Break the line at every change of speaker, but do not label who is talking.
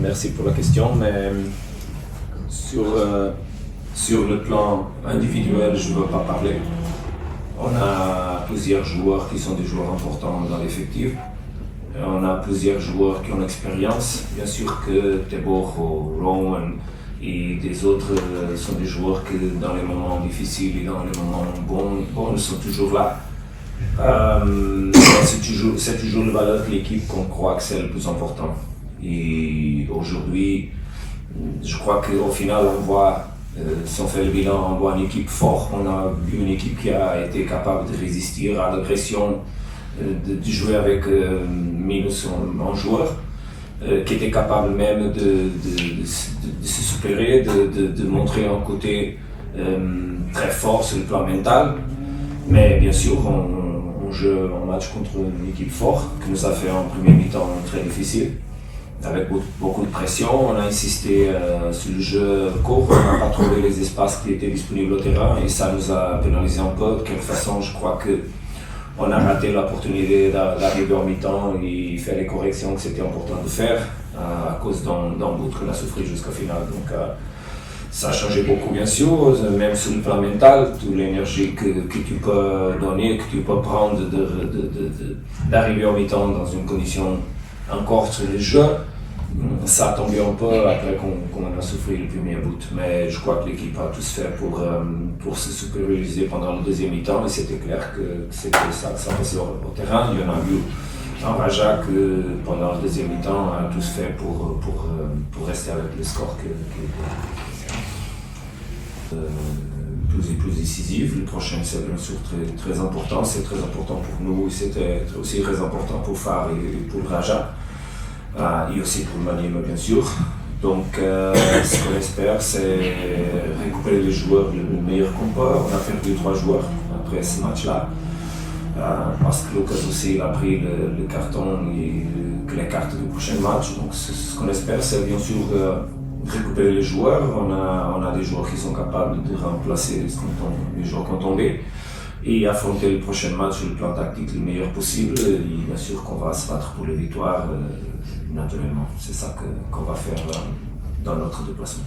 merci pour la question, mais sur le plan individuel, je ne veux pas parler. On a plusieurs joueurs qui sont des joueurs importants dans l'effectif. On a plusieurs joueurs qui ont l'expérience. Bien sûr que Tebor, Rowan et des autres sont des joueurs qui, dans les moments difficiles et dans les moments bons, sont toujours là. C'est toujours la valeur de l'équipe qu'on croit que c'est le plus important. Et aujourd'hui, je crois qu'au final, on voit, si on fait le bilan, on voit une équipe forte. On a une équipe qui a été capable de résister à l'agression, de jouer avec minus en joueur, qui était capable même de se supérer, de montrer un côté très fort sur le plan mental. Mais bien sûr, on joue un match contre une équipe forte, qui nous a fait un premier mi-temps très difficile, avec beaucoup de pression. On a insisté sur le jeu court, on n'a pas trouvé les espaces qui étaient disponibles au terrain et ça nous a pénalisé un peu. De quelle façon, je crois qu'on a raté l'opportunité d'arriver en mi-temps et faire les corrections que c'était important de faire à cause d'un but qu'on a souffert jusqu'au final. Donc, ça a changé beaucoup, bien sûr, même sur le plan mental, toute l'énergie que tu peux donner, que tu peux prendre d'arriver au mi-temps dans une condition encore sur le jeu. Ça a tombé un peu après qu'on a souffert le premier but, mais je crois que l'équipe a tout fait pour se supérioriser pendant le deuxième mi-temps et c'était clair que c'était ça passait au terrain. Il y en a eu un Raja que pendant le deuxième mi-temps a tout fait pour rester avec le score plus et plus décisif. Le prochain, c'est bien sûr très important. C'est très important pour nous et c'était aussi très important pour Far et pour Raja. Et aussi pour Manima, bien sûr. Donc, ce qu'on espère, c'est récupérer les joueurs le meilleur qu'on peut. On a perdu 3 joueurs après ce match-là. Parce que Lucas aussi il a pris le carton et les cartes du prochain match. Donc, ce qu'on espère, c'est bien sûr récupérer les joueurs. On a des joueurs qui sont capables de remplacer les joueurs qui ont tombé et affronter le prochain match, le plan tactique le meilleur possible. Et bien sûr qu'on va se battre pour les victoires, naturellement. C'est ça qu'on va faire dans notre déplacement.